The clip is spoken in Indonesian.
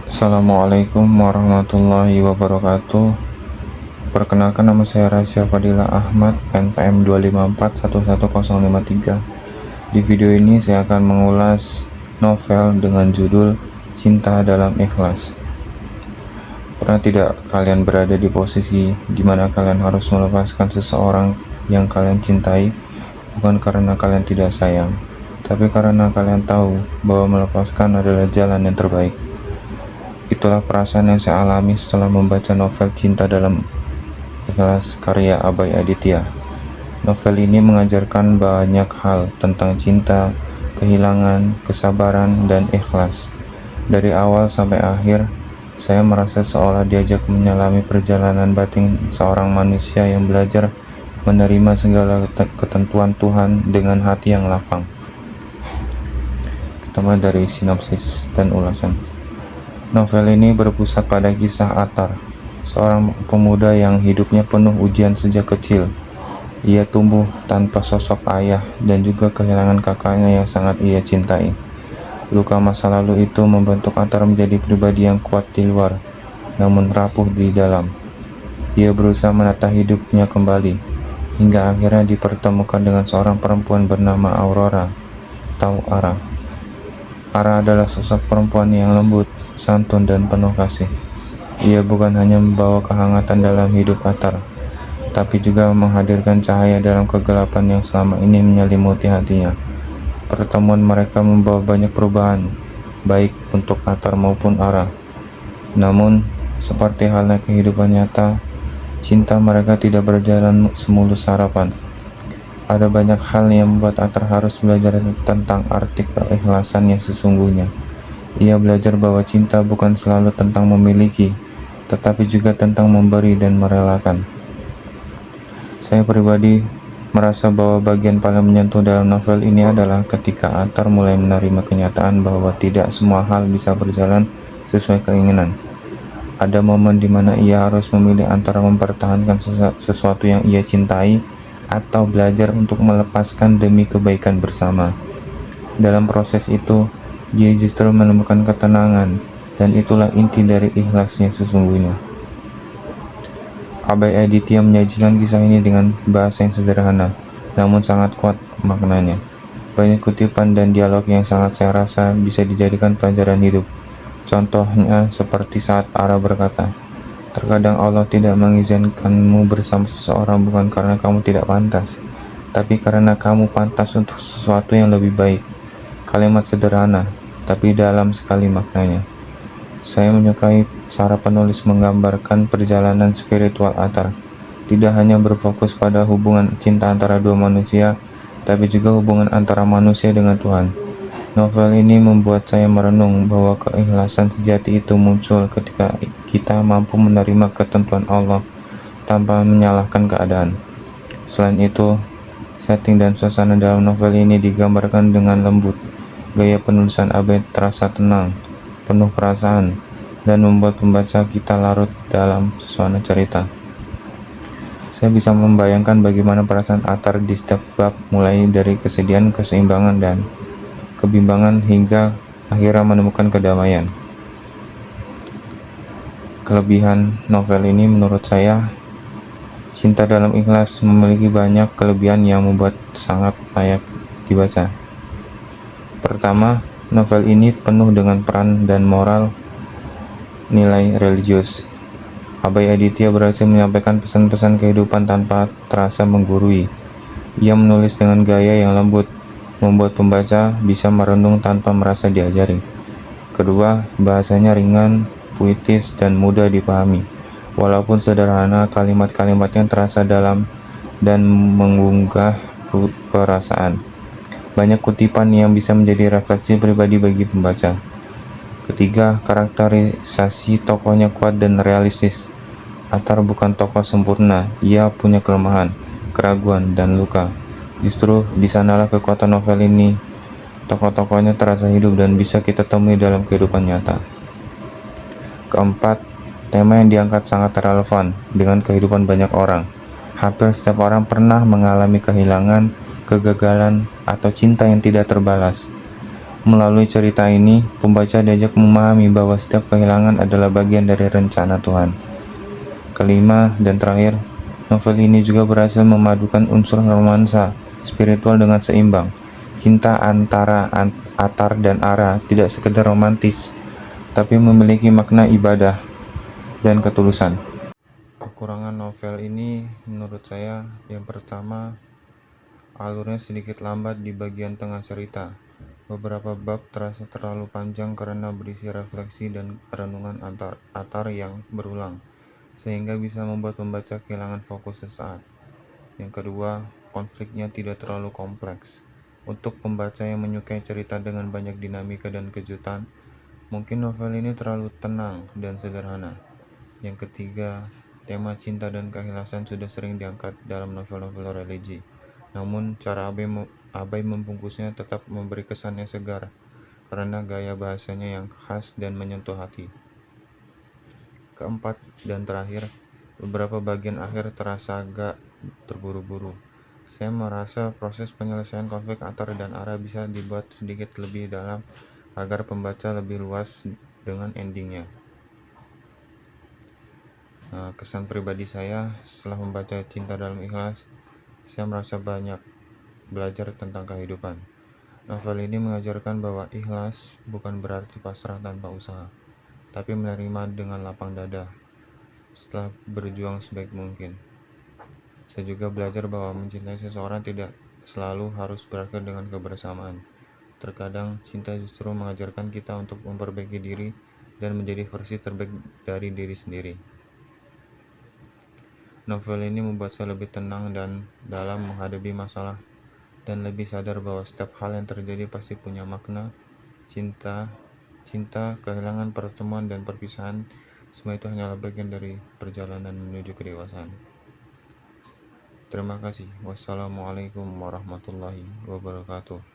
Assalamualaikum warahmatullahi wabarakatuh. Perkenalkan, nama saya Rasya Fadila Ahmad, NPM 254111053. Di video ini saya akan mengulas novel dengan judul Cinta Dalam Ikhlas. Pernah tidak kalian berada di posisi di mana kalian harus melepaskan seseorang yang kalian cintai, bukan karena kalian tidak sayang, tapi karena kalian tahu bahwa melepaskan adalah jalan yang terbaik? Itulah perasaan yang saya alami setelah membaca novel Cinta Dalam Ikhlas karya Abay Aditya. Novel ini mengajarkan banyak hal tentang cinta, kehilangan, kesabaran, dan ikhlas. Dari awal sampai akhir, saya merasa seolah diajak menyelami perjalanan batin seorang manusia yang belajar menerima segala ketentuan Tuhan dengan hati yang lapang. Kita mulai dari sinopsis dan ulasan. Novel ini berpusat pada kisah Atar, seorang pemuda yang hidupnya penuh ujian sejak kecil. Ia tumbuh tanpa sosok ayah dan juga kehilangan kakaknya yang sangat ia cintai. Luka masa lalu itu membentuk Atar menjadi pribadi yang kuat di luar, namun rapuh di dalam. Ia berusaha menata hidupnya kembali, hingga akhirnya dipertemukan dengan seorang perempuan bernama Aurora atau Ara. Ara adalah sosok perempuan yang lembut, santun, dan penuh kasih. Ia bukan hanya membawa kehangatan dalam hidup Atar, tapi juga menghadirkan cahaya dalam kegelapan yang selama ini menyelimuti hatinya. Pertemuan mereka membawa banyak perubahan, baik untuk Atar maupun Ara. Namun, seperti halnya kehidupan nyata, cinta mereka tidak berjalan semulus harapan. Ada banyak hal yang membuat Atar harus belajar tentang arti keikhlasan yang sesungguhnya. Ia belajar bahwa cinta bukan selalu tentang memiliki, tetapi juga tentang memberi dan merelakan. Saya pribadi merasa bahwa bagian paling menyentuh dalam novel ini adalah ketika Atar mulai menerima kenyataan bahwa tidak semua hal bisa berjalan sesuai keinginan. Ada momen di mana ia harus memilih antara mempertahankan sesuatu yang ia cintai atau belajar untuk melepaskan demi kebaikan bersama. Dalam proses itu, dia justru menemukan ketenangan, dan itulah inti dari ikhlasnya sesungguhnya. Abay Aditya menyajikan kisah ini dengan bahasa yang sederhana, namun sangat kuat maknanya. Banyak kutipan dan dialog yang sangat saya rasa bisa dijadikan pelajaran hidup. Contohnya seperti saat Ara berkata, "Terkadang Allah tidak mengizinkanmu bersama seseorang bukan karena kamu tidak pantas, tapi karena kamu pantas untuk sesuatu yang lebih baik." Kalimat sederhana, tapi dalam sekali maknanya. Saya menyukai cara penulis menggambarkan perjalanan spiritual Atar. Tidak hanya berfokus pada hubungan cinta antara dua manusia, tapi juga hubungan antara manusia dengan Tuhan. Novel ini membuat saya merenung bahwa keikhlasan sejati itu muncul ketika kita mampu menerima ketentuan Allah tanpa menyalahkan keadaan. Selain itu, setting dan suasana dalam novel ini digambarkan dengan lembut. Gaya penulisan Abay terasa tenang, penuh perasaan, dan membuat pembaca kita larut dalam suasana cerita. Saya bisa membayangkan bagaimana perasaan Atar di setiap bab, mulai dari kesedihan, keseimbangan, dan kebimbangan hingga akhirnya menemukan kedamaian. Kelebihan novel ini menurut saya, Cinta Dalam Ikhlas memiliki banyak kelebihan yang membuat sangat layak dibaca. Pertama, novel ini penuh dengan peran dan moral nilai religius. Abay Aditya berhasil menyampaikan pesan-pesan kehidupan tanpa terasa menggurui. Ia menulis dengan gaya yang lembut, membuat pembaca bisa merenung tanpa merasa diajari. Kedua, bahasanya ringan, puitis, dan mudah dipahami. Walaupun sederhana, kalimat-kalimatnya terasa dalam dan mengunggah perasaan. Banyak kutipan yang bisa menjadi refleksi pribadi bagi pembaca. Ketiga, karakterisasi tokohnya kuat dan realistis. Atar bukan tokoh sempurna, ia punya kelemahan, keraguan, dan luka. Justru di sanalah kekuatan novel ini. Tokoh-tokohnya terasa hidup dan bisa kita temui dalam kehidupan nyata. Keempat, tema yang diangkat sangat relevan dengan kehidupan banyak orang. Hampir setiap orang pernah mengalami kehilangan, kegagalan, atau cinta yang tidak terbalas. Melalui cerita ini, pembaca diajak memahami bahwa setiap kehilangan adalah bagian dari rencana Tuhan. Kelima dan terakhir, novel ini juga berhasil memadukan unsur romansa spiritual dengan seimbang. Cinta antara Atar dan Ara tidak sekedar romantis, tapi memiliki makna ibadah dan ketulusan. Kekurangan novel ini menurut saya, yang pertama, alurnya sedikit lambat di bagian tengah cerita. Beberapa bab terasa terlalu panjang karena berisi refleksi dan renungan Atar yang berulang, sehingga bisa membuat pembaca kehilangan fokus sesaat. Yang kedua, konfliknya tidak terlalu kompleks. Untuk pembaca yang menyukai cerita dengan banyak dinamika dan kejutan, mungkin novel ini terlalu tenang dan sederhana. Yang ketiga, tema cinta dan keikhlasan sudah sering diangkat dalam novel-novel religi. Namun, cara Abai membungkusnya tetap memberi kesan yang segar karena gaya bahasanya yang khas dan menyentuh hati. Keempat dan terakhir, beberapa bagian akhir terasa agak terburu-buru. Saya merasa proses penyelesaian konflik Atar dan Ara bisa dibuat sedikit lebih dalam agar pembaca lebih luas dengan endingnya. Kesan pribadi saya setelah membaca Cinta Dalam Ikhlas, saya merasa banyak belajar tentang kehidupan. Novel ini mengajarkan bahwa ikhlas bukan berarti pasrah tanpa usaha, tapi menerima dengan lapang dada setelah berjuang sebaik mungkin. Saya juga belajar bahwa mencintai seseorang tidak selalu harus berakhir dengan kebersamaan. Terkadang cinta justru mengajarkan kita untuk memperbaiki diri dan menjadi versi terbaik dari diri sendiri. Novel ini membuat saya lebih tenang dan dalam menghadapi masalah, dan lebih sadar bahwa setiap hal yang terjadi pasti punya makna. Cinta, kehilangan, pertemuan, dan perpisahan, semua itu hanyalah bagian dari perjalanan menuju kedewasaan. Terima kasih. Wassalamualaikum warahmatullahi wabarakatuh.